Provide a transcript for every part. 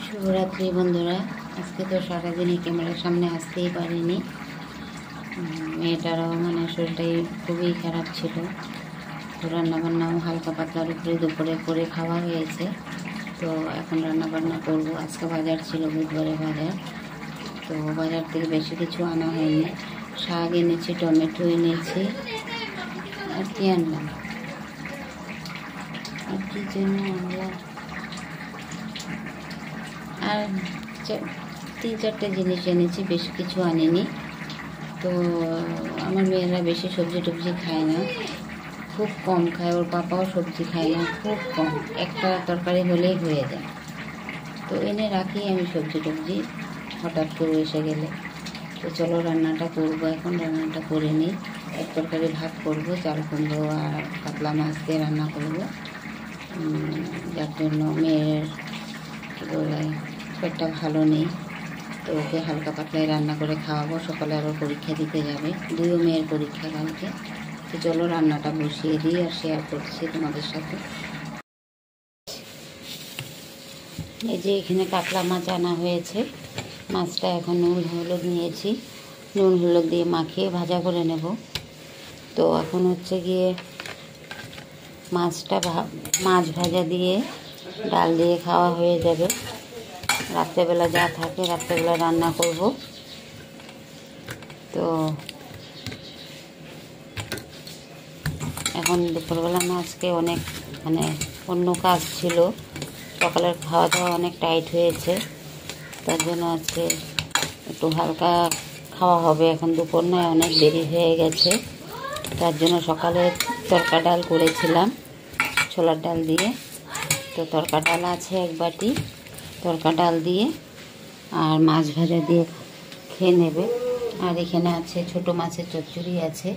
শুভরাত্রি বন্ধুরা। আজকে তো সারাদিনই ক্যামেরার সামনে আসতেই পারিনি। মেয়েটারও শরীরটাই খুবই খারাপ ছিল। তো রান্নাবান্নাও হালকা পাতলার উপরে দুপুরে করে খাওয়া হয়েছে। তো এখন রান্নাবান্না করব। আজকে বাজার ছিল, বুধবারে বাজার। তো বাজার থেকে বেশি কিছু আনা হয়নি। শাক এনেছি, টমেটো এনেছি, আর কি আনলাম, আর কি জন্য আনলাম, আর 3-4টে জিনিস এনেছি, বেশি কিছু আনিনি। তো আমার মেয়েরা বেশি সবজি টবজি খায় না, খুব কম খায়। ওর পাপাও সবজি খায় না, খুব কম, একটা তরকারি হলেই হয়ে যায়। তো এনে রাখি আমি সবজি টবজি, হঠাৎ করে এসে গেলে। তো চলো রান্নাটা করবো। এখন রান্নাটা করে নিই। এক তরকারি ভাত করবো, চাল কুমড়ো আর কাতলা মাছ দিয়ে রান্না করবো। যার জন্য মেয়ের কী বলে পেটটা ভালো নেই, তো ওকে হালকা পাতলায় রান্না করে খাওয়াবো। সকালে আবার পরীক্ষা দিতে যাবে, দুইও মেয়ের পরীক্ষা কালকে। তো চলো রান্নাটা বসিয়ে দিই আর শেয়ার করছি তোমাদের সাথে। এই যে এখানে কাতলা মাছ আনা হয়েছে। মাছটা এখন নুন হলুদ নিয়েছি, নুন হলুদ দিয়ে মাখিয়ে ভাজা করে নেব। তো এখন হচ্ছে গিয়ে মাছ ভাজা দিয়ে ডাল দিয়ে খাওয়া হয়ে যাবে। রাত্রেবেলা যা থাকে রাত্রেবেলা রান্না করব। তো এখন দুপুরবেলা আজকে অনেক অন্য কাজ ছিল, সকালের খাওয়া দাওয়া অনেক টাইট হয়েছে, তার জন্য আজকে একটু হালকা খাওয়া হবে। এখন দুপুর নয়, অনেক দেরি হয়ে গেছে। তার জন্য সকালে তরকা ডাল করেছিলাম ছোলার ডাল দিয়ে। তো তরকা ডাল আছে এক বাটি, তরকা ডাল দিয়ে আর মাছ ভাজা দিয়ে খেয়ে নেবে। আর এখানে আছে ছোট মাছের চচ্চড়ি আছে,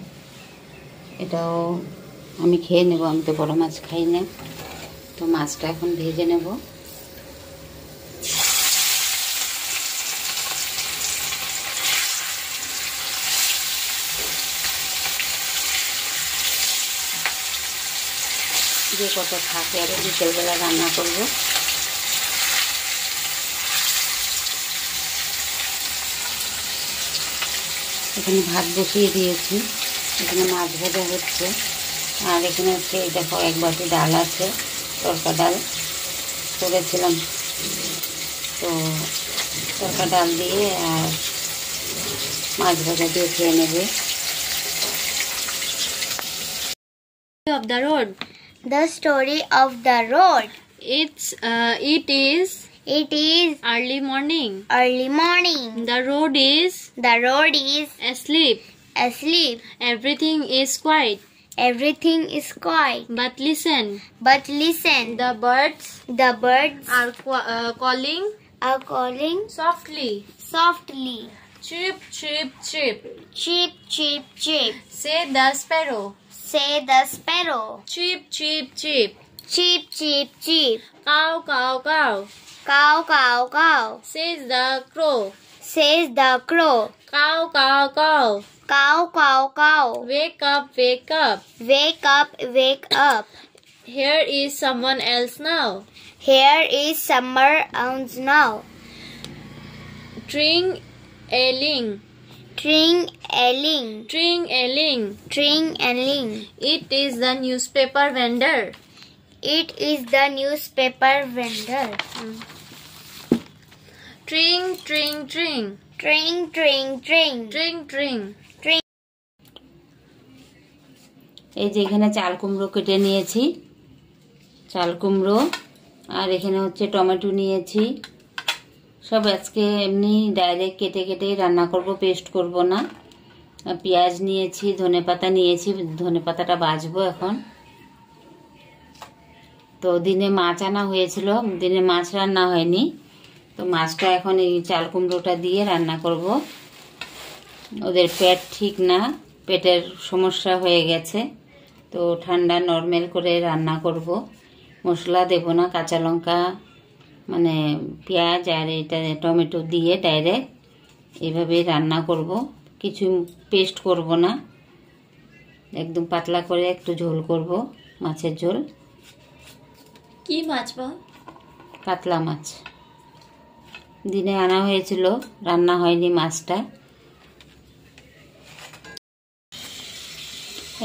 এটাও আমি খেয়ে নেব। আমি তো বড় মাছ খাই না। তো মাছটা এখন ভেজে নেব। যে কত থাকে আরও বিকেলবেলা রান্না করব। এখানে ভাত বসিয়ে দিয়েছি, এখানে মাছ ভাজা হচ্ছে। আর এখানে হচ্ছে এই দেখো এক বাটি ডাল আছে, তরকা ডাল করেছিলাম। তো তরকা ডাল দিয়ে আর মাছ ভাজা দিয়ে খেয়ে নেবে। Of the road. The story of the road. It is early morning. The road is asleep. Everything is quiet. But listen. The birds are calling softly. Chirp, chirp, chirp. Chirp, chirp, chirp. Say the sparrow. Chirp, chirp, chirp. Chirp, chirp, chirp. Cow, cow, cow. Cow, cow, cow. Says the crow. Cow, cow, cow. Cow, cow, cow. Wake up, wake up. Wake up. Here is someone else now. Here is summer owns now. Tring a ling. Tring a ling. It is the newspaper vendor. Tring, tring, tring. Tring, tring. এই যে এখানে চাল কুমড়ো কেটে নিয়েছি, চাল কুমড়ো, আর এখানে হচ্ছে টমেটো নিয়েছি। সব আজকে এমনি ডাইরেক্ট কেটে কেটে রান্না করব, পেস্ট করব না। পেঁয়াজ নিয়েছি, ধনেপাতা নিয়েছি, ধনেপাতাটা বাছবো এখন। তো দিনে মাছ আনা হয়েছিল, দিনে মাছ রান্না হয়নি। তো মাছটা এখন এই চাল কুমড়োটা দিয়ে রান্না করব। ওদের পেট ঠিক না, পেটের সমস্যা হয়ে গেছে। তো ঠান্ডা নরমাল করে রান্না করব, মশলা দেব না, কাঁচা লঙ্কা পেঁয়াজ আর এটা টমেটো দিয়ে ডাইরেক্ট এইভাবেই রান্না করব। কিছু পেস্ট করব না, একদম পাতলা করে একটু ঝোল করব, মাছের ঝোল। কি মাছ বা? কাতলা মাছ। দিনে আনা হয়েছিল, রান্না হয়নি মাছটা।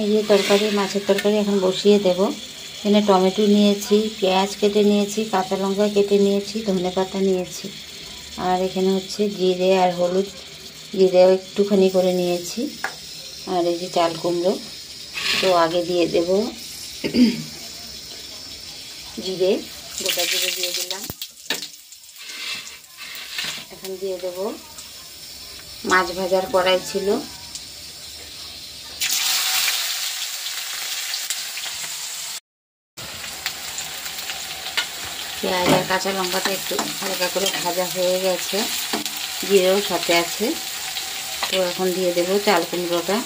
এই যে তরকারি, মাছের তরকারি এখন বসিয়ে দেব। এখানে টমেটো নিয়েছি, পেঁয়াজ কেটে নিয়েছি, কাঁচা লঙ্কা কেটে নিয়েছি, ধনেপাতা নিয়েছি, আর এখানে হচ্ছে জিরে আর হলুদ, জিরেও একটুখানি করে নিয়েছি, আর এই যে চাল কুমড়ো। তো আগে দিয়ে দেব জিরে, গোটা জিরে দিয়ে দিলাম। এখন দিয়ে দেব মাছ ভাজার কড়াই ছিল, পেঁয়াজ আর কাঁচা লঙ্কাটা একটু হালকা করে ভাজা হয়ে গেছে, জিরেও সাথে আছে। তো এখন দিয়ে দেব চাল কুমড়োটা।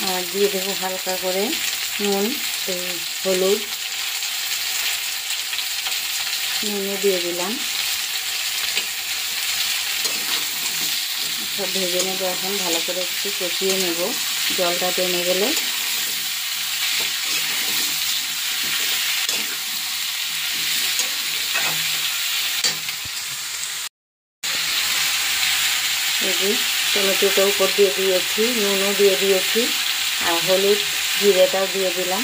আর দিয়ে দেবো হালকা করে নুন, হলুদ, নুনও দিয়ে দিলাম। সব ভেজে নেবো, এখন ভালো করে একটু কষিয়ে নেব, জলটা টেনে গেলে। এই যে টমেটোটা উপর দিয়ে দিয়েছি, নুনও দিয়ে দিয়েছি, আর হলুদ জিরেটাও দিয়ে দিলাম।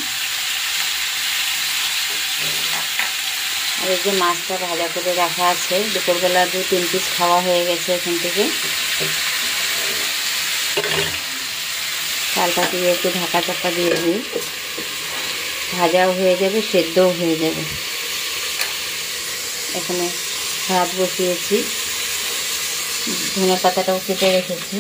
আর এই যে মাছটা ভাজা করে রাখা আছে, দুপুরবেলা 2-3 পিস খাওয়া হয়ে গেছে এখান থেকে। চালটা দিয়ে একটু ঢাকা চাপা দিয়ে দিই, ভাজাও হয়ে যাবে, সেদ্ধও হয়ে যাবে। এখানে ভাত বসিয়েছি, ধনেপাতাটাও কেটে রেখেছি।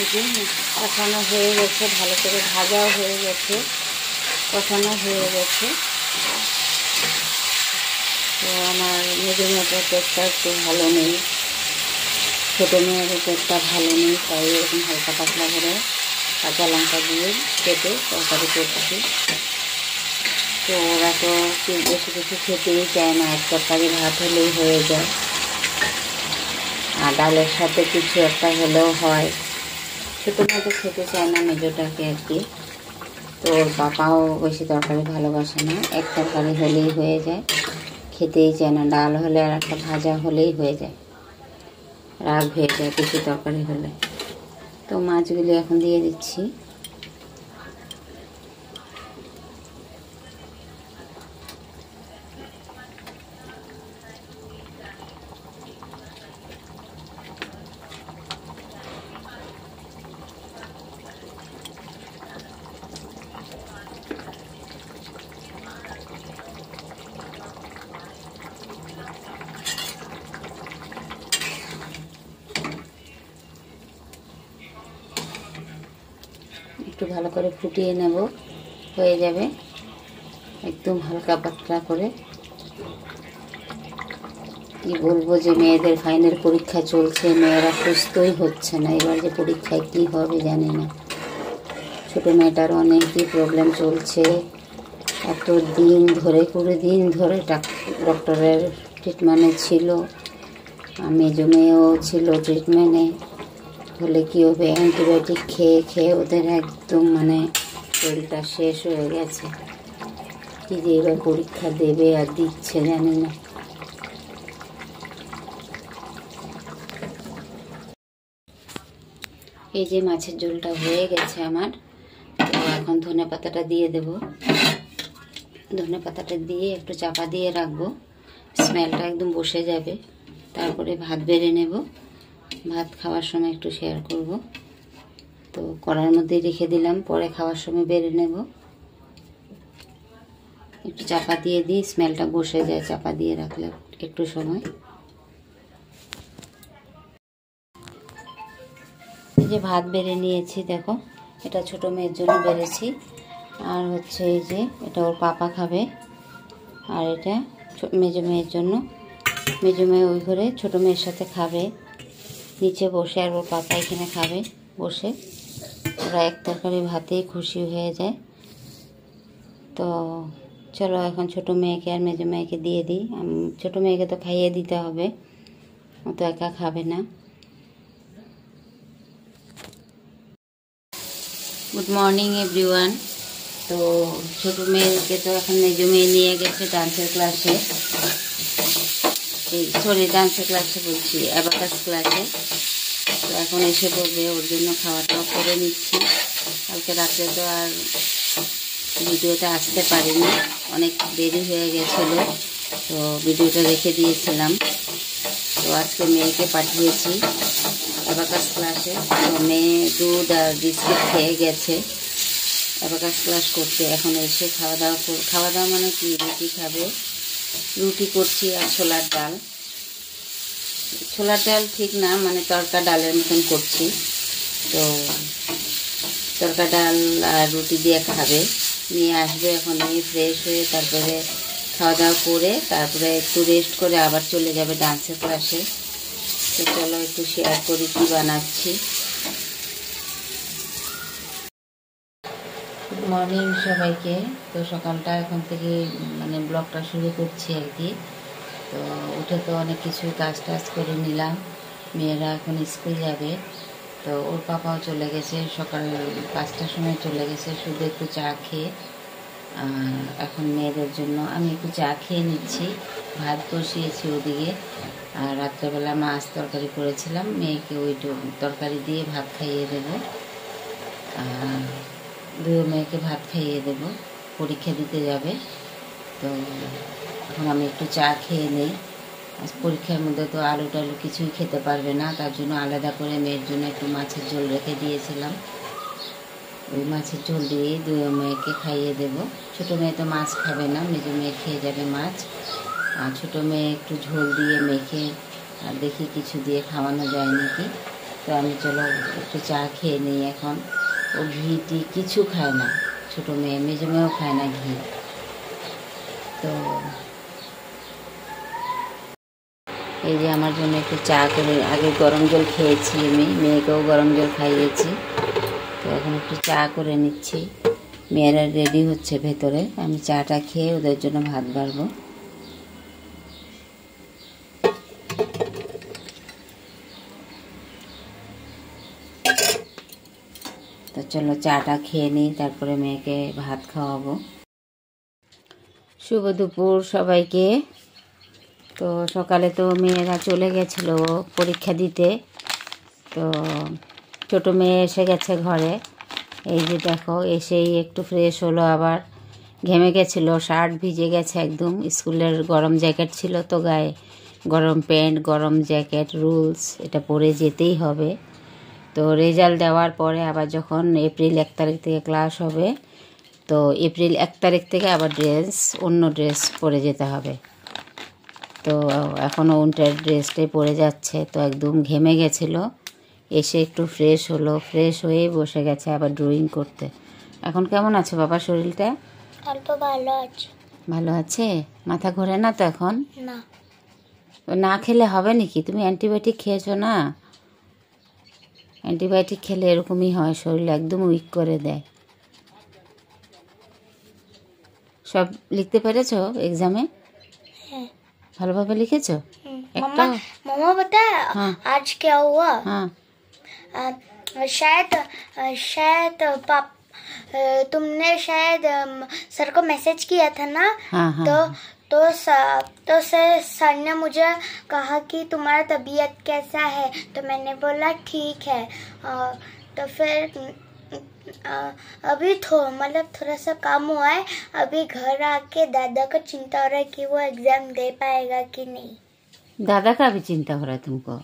এই যে কষানো হয়ে গেছে, ভালো করে ভাজাও হয়ে গেছে, কষানো হয়ে গেছে। তো আমার মেজো মেয়েটার পেটটা একটু ভালো নেই, ছোটো মেয়ের পেটটা ভালো নেই, তাই এরকম হালকা পাতলা করে কাঁচা লঙ্কা দিয়ে কেটে তরকারি করছি। তো ওরা তো বেশি কিছু খেতেই চায় না, এক তরকারি ভাত হলেই হয়ে যায়, আর ডালের সাথে কিছু একটা হলেও হয়। ছোটো মেয়ে তো খেতে চায় না, মেজোটাকে আর কি। তো ওর বাবাও বেশি তরকারি ভালোবাসে না, এক তরকারি হলেই হয়ে যায়, খেতেই চায় না। ডাল হলে আর একটা ভাজা হলেই হয়ে যায়, রাগ হয়ে যায় বেশি তরকারি হলে। তো মাছগুলি এখন দিয়ে দিচ্ছি। একটু ভালো করে ফুটিয়ে নেব, হয়ে যাবে একদম হালকা পাতলা করে। কি বলবো যে মেয়েদের ফাইনাল পরীক্ষা চলছে, মেয়েরা সুস্থই হচ্ছে না, এবার যে পরীক্ষায় কী হবে জানি না। ছোটো মেয়েটার অনেকই প্রবলেম চলছে, এত দিন ধরে 20 দিন ধরে ডক্টরের ট্রিটমেন্টে ছিল, মেজো মেয়েও ছিল ট্রিটমেন্টে। হলে কী হবে, অ্যান্টিবায়োটিক খেয়ে খেয়ে ওদের একদম মানে শরীরটা শেষ হয়ে গেছে। কী যে এবার পরীক্ষা দেবে আর দিচ্ছে জানি না। এই যে মাছের ঝোলটা হয়ে গেছে আমার। তো এখন ধনেপাতাটা দিয়ে দেব, ধনেপাতাটা দিয়ে একটু চাপা দিয়ে রাখবো, স্মেলটা একদম বসে যাবে। তারপরে ভাত বেড়ে নেব, ভাত খাওয়ার সময় একটু শেয়ার করব। তো কড়ার মধ্যে রেখে দিলাম, পরে খাওয়ার সময় বেড়ে নেব। একটু চাপা দিয়ে দিই, স্মেলটা বসে যায় চাপা দিয়ে রাখলে একটু সময়। এই যে ভাত বেড়ে নিয়েছি, দেখো এটা ছোটো মেয়ের জন্য বেড়েছি, আর হচ্ছে এই যে এটা ওর পাপা খাবে, আর এটা মেজো মেয়ের জন্য। মেজো মেয়ে ওই ঘরে ছোটো মেয়ের সাথে খাবে নিচে বসে, আর ওর পাপা এখানে খাবে বসে। ওরা এক তরকারি ভাতেই খুশি হয়ে যায়। তো চলো এখন ছোটো মেয়েকে আর মেজো মেয়েকে দিয়ে দিই। ছোটো মেয়েকে তো খাইয়ে দিতে হবে, ও তো একা খাবে না। Good morning everyone. তো ছোটো মেয়েকে তো এখন মেজো মেয়ে নিয়ে গেছে ডান্সের ক্লাসে, ডান্সের ক্লাসে বলছি, অ্যাবাকাস ক্লাসে। তো এখন এসে পড়বে, ওর জন্য খাওয়াটাও করে নিচ্ছি। কালকে রাত্রে তো আর ভিডিওটা আসতে পারিনি, অনেক দেরি হয়ে গেছিলো, তো ভিডিওটা রেখে দিয়েছিলাম। তো আজকে মেয়েকে পাঠিয়েছি অ্যাবাকাস ক্লাসে। তো মেয়ে দুধ আর বিস্কিট খেয়ে গেছে অ্যাবাকাস ক্লাস করতে। এখন এসে খাওয়া দাওয়া মানে কি, রুটি খাবে। রুটি করছি আর ছোলার ডাল ঠিক না, মানে তড়কা ডালের মতন করছি। তো তড়কা ডাল আর রুটি দিয়ে খাবে। নিয়ে আসবে, এখন নিয়ে ফ্রেশ হয়ে তারপরে খাওয়া দাওয়া করে তারপরে একটু রেস্ট করে আবার চলে যাবে ডান্সের ক্লাসে। তো চলো একটু শেয়ার করি কী বানাচ্ছি। গুড মর্নিং সবাইকে। তো সকালটা এখন থেকে মানে ব্লগটা শুরু করছি আর কি। তো উঠে তো অনেক কিছু কাজ করে নিলাম। মেয়েরা এখন স্কুল যাবে, তো ওর পাপাও চলে গেছে, সকাল 5টার সময় চলে গেছে। শুধু একটু চা খেয়ে এখন মেয়েদের জন্য আমি একটু চা খেয়ে নিচ্ছি। ভাত বসিয়েছি ওদিকে, আর রাত্রেবেলা মাছ তরকারি করেছিলাম, মেয়েকে ওই তরকারি দিয়ে ভাত খাইয়ে দেবো। আর দুই মেয়েকে ভাত খাইয়ে দেবো, পরীক্ষা দিতে যাবে। তো এখন আমি একটু চা খেয়ে নিই। পরীক্ষার মধ্যে তো আলু টালু কিছুই খেতে পারবে না, তার জন্য আলাদা করে মেয়ের জন্য একটু মাছের ঝোল রেখে দিয়েছিলাম। ওই মাছের ঝোল দিয়ে দুই মেয়েকে খাইয়ে দেব। ছোটো মেয়ে তো মাছ খাবে না, মেজো মেয়ে খেয়ে যাবে মাছ। আর ছোটো মেয়ে একটু ঝোল দিয়ে মেখে আর দেখি কিছু দিয়ে খাওয়ানো যায় নাকি। তো আমি চলো একটু চা খেয়ে নিই এখন। ও ঘি টি কিছু খায় না, ছোটো মেয়ে, মেজো মেয়েও খায় না ঘি। তো এই যে আমার জন্য একটু চা করে, আগে গরম জল খেয়েছি আমি, মেয়েকেও গরম জল খাইয়েছি। তো এখন একটু চা করে নিচ্ছি। মেয়েরা রেডি হচ্ছে ভেতরে, আমি চাটা খেয়ে ওদের জন্য ভাত বাড়বো। তো চলো চাটা খেয়ে নিই, তারপরে মেয়েকে ভাত খাওয়াবো। শুভ দুপুর সবাইকে। তো সকালে তো মেয়েরা চলে গেছিলো পরীক্ষা দিতে। তো ছোটো মেয়ে এসে গেছে ঘরে, এই যে দেখো এসেই একটু ফ্রেশ হলো, আবার ঘেমে গেছিলো, শার্ট ভিজে গেছে একদম। স্কুলের গরম জ্যাকেট ছিল তো গায়ে, গরম প্যান্ট গরম জ্যাকেট রুলস, এটা পরে যেতেই হবে। তো রেজাল্ট দেওয়ার পরে আবার যখন এপ্রিল 1 তারিখ থেকে ক্লাস হবে, তো এপ্রিল 1 তারিখ থেকে আবার অন্য ড্রেস পরে যেতে হবে। তো এখনও উইন্টার ড্রেসটাই পরে যাচ্ছে। তো একদম ঘেমে গেছিলো, এসে একটু ফ্রেশ হলো, ফ্রেশ হয়ে বসে গেছে আবার ড্রয়িং করতে। এখন কেমন আছে বাবা শরীরটা? অল্প ভালো আছে। ভালো আছে? মাথা ঘোরে না তো এখন? না। না খেলে হবে নাকি? তুমি অ্যান্টিবায়োটিক খেয়েছো না? অ্যান্টিবায়োটিক খেলে এরকমই হয়, শরীর একদম উইক করে দেয়। সব লিখতে পেরেছো এক্সামে? হ্যাঁ। ভালোভাবে লিখেছো? मम्मा मम्मा पता है हाँ। आज क्या हुआ? हाँ। शायद शायद पाप तुमने शायद सर को मैसेज किया था ना। हाँ, हाँ, तो सर ने मुझे कहा कि तुम्हारा तबीयत कैसा है, तो मैंने बोला ठीक है। तो फिर अभी मतलब थोड़ा सा काम हुआ है, अभी घर आके दादा को चिंता हो रहा है कि वो एग्जाम दे पाएगा कि नहीं। दादा का भी चिंता हो रहा है तुमको?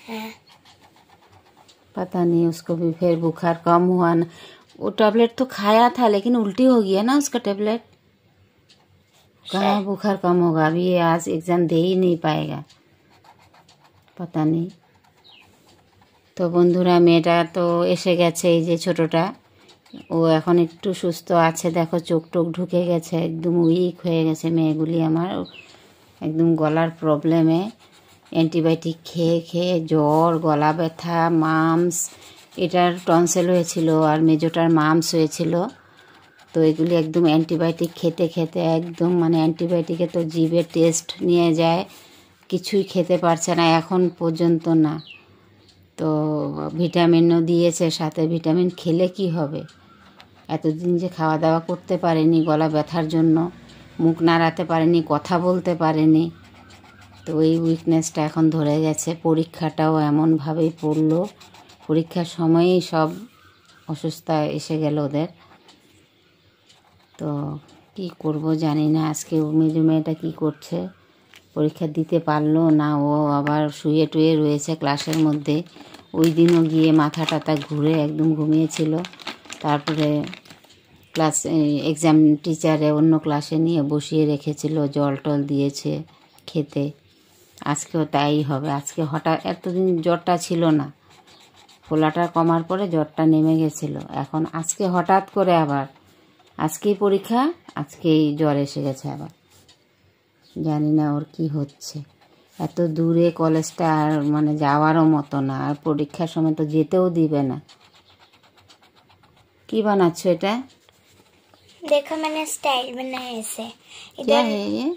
है। पता नहीं, उसको भी फिर बुखार कम हुआ ना। वो टैबलेट तो खाया था लेकिन उल्टी हो गया ना उसका टैबलेट। कहाँ बुखार कम होगा, अभी ये आज एग्ज़ाम दे ही नहीं पाएगा, पता नहीं। তো বন্ধুরা মেয়েটা তো এসে গেছে, এই যে ছোটোটা, ও এখন একটু সুস্থ আছে। দেখো চোখ টোক ঢুকে গেছে, একদম উইক হয়ে গেছে মেয়েগুলি আমার, একদম গলার প্রবলেমে। অ্যান্টিবায়োটিক খেয়ে খেয়ে জ্বর, গলা ব্যথা, মামস, এটার টনসেল হয়েছিল আর মেজোটার মামস হয়েছিল। তো তো এগুলি একদম অ্যান্টিবায়োটিক খেতে খেতে একদম মানে অ্যান্টিবায়োটিকে তো জিভের টেস্ট নিয়ে যায়, কিছুই খেতে পারছে না এখন পর্যন্ত না। তো ভিটামিনও দিয়েছে সাথে, ভিটামিন খেলে কি হবে, এতদিন যে খাওয়া দাওয়া করতে পারেনি গলা ব্যথার জন্য, মুখ নাড়াতে পারেনি, কথা বলতে পারেনি, তো এই উইকনেসটা এখন ধরে গেছে। পরীক্ষাটাও এমনভাবেই পড়লো, পরীক্ষার সময়েই সব অসুস্থতা এসে গেল ওদের। তো কি করব জানি না। আজকে মেজো মেয়েটা কী করছে, পরীক্ষা দিতে পারলো না, ও আবার শুয়ে টুয়ে রয়েছে ক্লাসের মধ্যে। ওই দিনও গিয়ে মাথা টাথা ঘুরে একদম ঘুমিয়েছিল। তারপরে ক্লাস এক্সাম টিচারে অন্য ক্লাসে নিয়ে বসিয়ে রেখেছিল, জল টল দিয়েছে খেতে। আজকেও তাই হবে। আজকে হঠাৎ, এতদিন জ্বরটা ছিল না, ফোলাটা কমার পরে জ্বরটা নেমে গেছিলো, এখন আজকে হঠাৎ করে আবার আজকেই পরীক্ষা, আজকেই জ্বর এসে গেছে আবার। জানি না ওর কি হচ্ছে। এত দূরে কলেজটা আর মানে যাওয়ারও মতো না, আর পরীক্ষার সময় তো যেতেও দিবে না। কি বানাচ্ছ এটা? देखो मैंने स्टाइल बनाया ऐसे। क्या इधर है ये?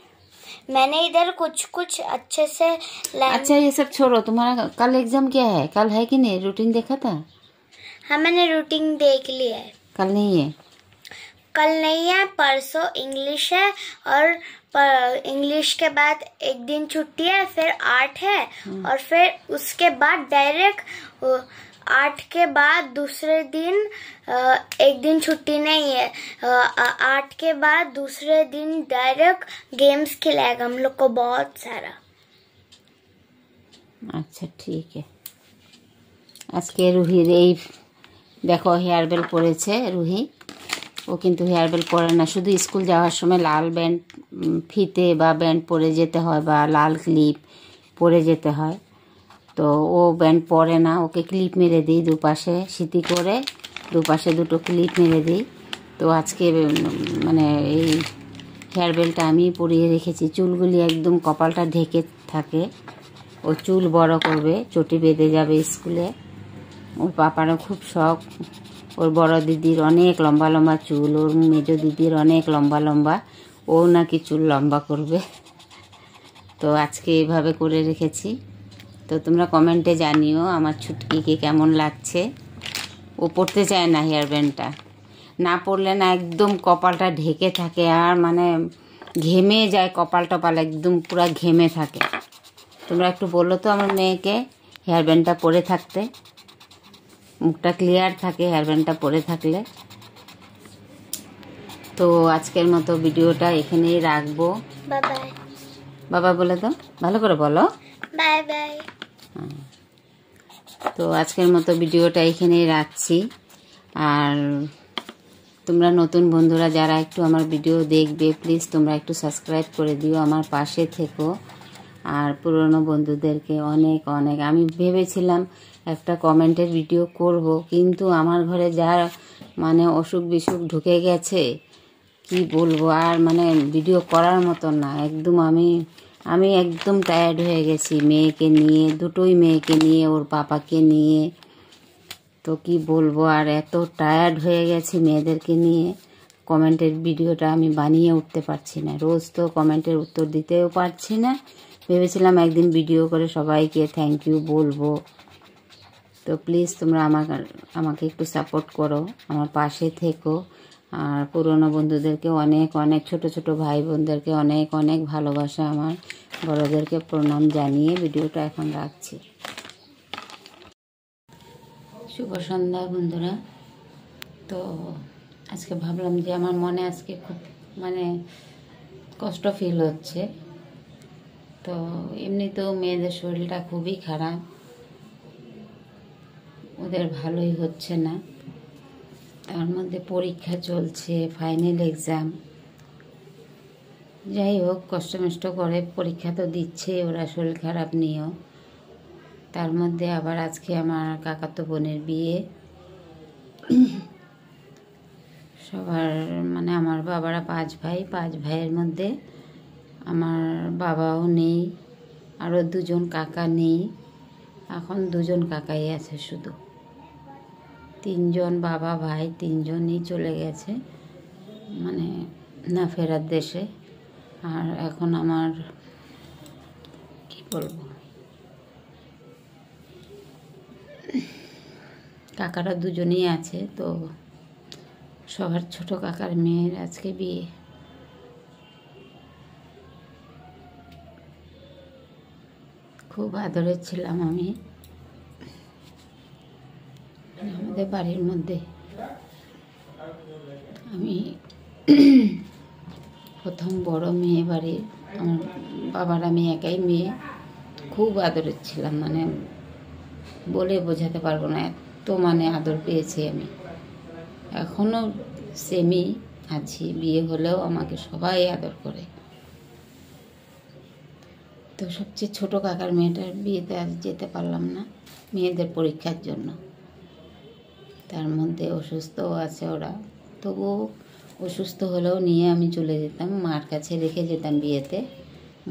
मैंने इधर कुछ कुछ अच्छे से अच्छा ये सब छोड़ो, तुम्हारा कल एग्जाम क्या है? कल है कि नहीं? रूटीन देखा था? हाँ मैंने रूटीन देख लिया है। कल नहीं है? कल नहीं है, परसों इंग्लिश है, और इंग्लिश के बाद एक दिन छुट्टी है, फिर 8 है, और फिर उसके बाद डायरेक्ट 8 के बाद दूसरे दिन एक दिन छुट्टी नहीं है। 8 के बाद दूसरे दिन डायरेक्ट गेम्स खिलाएगा हम लोग को बहुत सारा। আচ্ছা ঠিক আছে। আজকে রুহির এই দেখো হেয়ার বেল পরেছে রুহি, ও কিন্তু হেয়ার বেল পরে না, শুধু স্কুল যাওয়ার সময় লাল ব্যান্ড ফিতে বা ব্যান্ড পরে যেতে হয় বা লাল ক্লিপ পরে যেতে হয়। তো ও ব্যান্ড পরে না, ওকে ক্লিপ মেরে দিই দুপাশে, সিটি করে দুপাশে দুটো ক্লিপ মেরে দিই। তো আজকে মানে এই হেয়ার বেলটা আমি পরিয়ে রেখেছি। চুলগুলি একদম কপালটা ঢেকে থাকে, ও চুল বড় করবে, চটি বেঁধে যাবে স্কুলে। ওর পাপারও খুব শখ, ওর বড় দিদির অনেক লম্বা লম্বা চুল, ওর মেজো দিদির অনেক লম্বা লম্বা, ও নাকি চুল লম্বা করবে। তো আজকে এইভাবে করে রেখেছি। তো তোমরা কমেন্টে জানিও আমার ছুটকিকে কেমন লাগছে। ও পড়তে চায় না হেয়ার ব্যান্ডটা, না পড়লে না একদম কপালটা ঢেকে থাকে, আর মানে ঘেমে যায় কপাল টপাল, একদম পুরো ঘেমে থাকে। তোমরা একটু বললো তো আমার মেয়েকে হেয়ার ব্যান্ডটা পরে থাকতে, মুখটা ক্লিয়ার থাকে হেয়ার ব্যান্ডটা পরে থাকলে। তো আজকের মতো ভিডিওটা এখানেই রাখবো। Bye bye. বাবা বলে দাও, ভালো করে বলো। Bye bye. তো আজকের মতো ভিডিওটা এখানেই রাখছি। আর তোমরা নতুন বন্ধুরা যারা একটু আমার ভিডিও দেখবে, প্লিজ তোমরা একটু সাবস্ক্রাইব করে দিও, আমার পাশে থেকো। আর পুরনো বন্ধুদেরকে অনেক অনেক, আমি ভেবেছিলাম একটা কমেন্টের ভিডিও করব, কিন্তু আমার ঘরে যা মানে অসুখ বিসুখ ঢুকে গেছে কি বলবো, আর মানে ভিডিও করার মতো না। একদম আমি একদম টায়ার্ড হয়ে গেছি, মেয়েকে নিয়ে, দুটোই মেয়েকে নিয়ে, ওর পাপাকে নিয়ে। তো কি বলবো, আর এত টায়ার্ড হয়ে গেছি মেয়েদেরকে নিয়ে, কমেন্টের ভিডিওটা আমি বানিয়ে উঠতে পারছি না। রোজ তো কমেন্টের উত্তর দিতেও পারছি না। ভেবেছিলাম একদিন ভিডিও করে সবাইকে থ্যাংক ইউ বলবো। তো প্লিজ তোমরা আমাকে একটু সাপোর্ট করো, আমার পাশে থেকো। আর পুরনো বন্ধুদেরকে অনেক অনেক, ছোট ছোট ভাই বোনদেরকে অনেক অনেক ভালোবাসা, আমার বড়দেরকে প্রণাম জানিয়ে ভিডিওটা এখন রাখছি। শুভ সন্ধ্যা বন্ধুরা। তো আজকে ভাবলাম যে আমার মনে আজকে খুব মানে কষ্ট ফিল হচ্ছে। তো এমনিতেও মেয়েদের শরীরটা খুবই খারাপ, ওদের ভালোই হচ্ছে না, তার মধ্যে পরীক্ষা চলছে, ফাইনাল এক্সাম। যাই হোক, কষ্ট মষ্ট করে পরীক্ষা তো দিচ্ছে ওরা, শরীর খারাপ নিয়েও। তার মধ্যে আবার আজকে আমার কাকাতো বোনের বিয়ে। সবার মানে আমার বাবারা 5 ভাই, 5 ভাইয়ের মধ্যে আমার বাবাও নেই, আরও 2জন কাকা নেই, এখন 2জন কাকাই আছে শুধু। 3জন বাবা ভাই 3জনই চলে গেছে। মানে না ফেরার দেশে। আর এখন আমার কি বলবো, কাকারা দুজনেই আছে, তো সবার ছোট কাকার মেয়ের আজকে বিয়ে। খুব আদরের ছিলাম আমি আমাদের বাড়ির মধ্যে। আমি প্রথম বড় মেয়ে বাড়ির, আমার বাবার আমি একাই মেয়ে। খুব আদরের ছিলাম, মানে বলে বোঝাতে পারবো না, এত মানে আদর পেয়েছি আমি। এখনও সেমই আছি, বিয়ে হলেও আমাকে সবাই আদর করে। তো সবচেয়ে ছোট কাকার মেয়েটার বিয়েতে আজ যেতে পারলাম না, মেয়েদের পরীক্ষার জন্য। তার মধ্যে অসুস্থও আছে ওরা, তবুও অসুস্থ হলেও নিয়ে আমি চলে যেতাম, মার কাছে রেখে যেতাম বিয়েতে।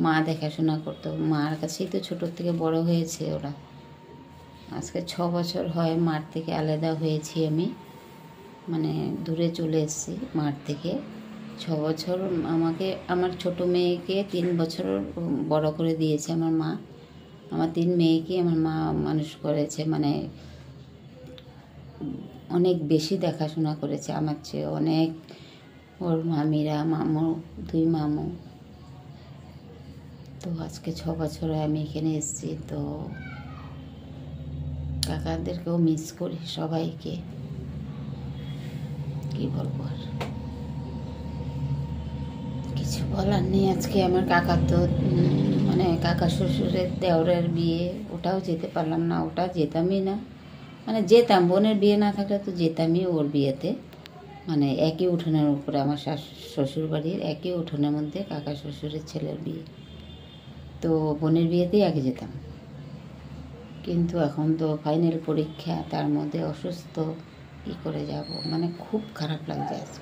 মা দেখাশোনা করতো, মার কাছেই তো ছোটোর থেকে বড় হয়েছে ওরা। আজকে 6 বছর হয় মার থেকে আলাদা হয়েছি আমি, মানে দূরে চলে এসেছি মার থেকে। 6 বছর আমাকে, আমার ছোট মেয়েকে 3 বছর বড় করে দিয়েছে আমার মা। আমার 3 মেয়েকে আমার মা মানুষ করেছে, মানে অনেক বেশি দেখাশোনা করেছে আমার চেয়ে অনেক। ওর মামিরা, মামু, 2 মামু। তো আজকে 6 বছরে আমি এখানে এসেছি, তো কাকাদেরকেও মিস করি সবাইকে। কি বলবো আর, কিছু বলার নেই। আজকে আমার কাকার তো মানে কাকা শ্বশুরের দেওরের বিয়ে, ওটাও যেতে পারলাম না, ওটা যেতামই না। মানে যেতাম, বোনের বিয়ে না থাকলে তো যেতামই ওর বিয়েতে। মানে একই উঠোনের উপরে আমার শ্বশুর বাড়ির একই উঠোনের মধ্যে কাকা শ্বশুরের ছেলের বিয়ে, তো বোনের বিয়েতেই আগে যেতাম। কিন্তু এখন তো ফাইনাল পরীক্ষা, তার মধ্যে অসুস্থ, কী করে যাব, মানে খুব খারাপ লাগছে আজকে।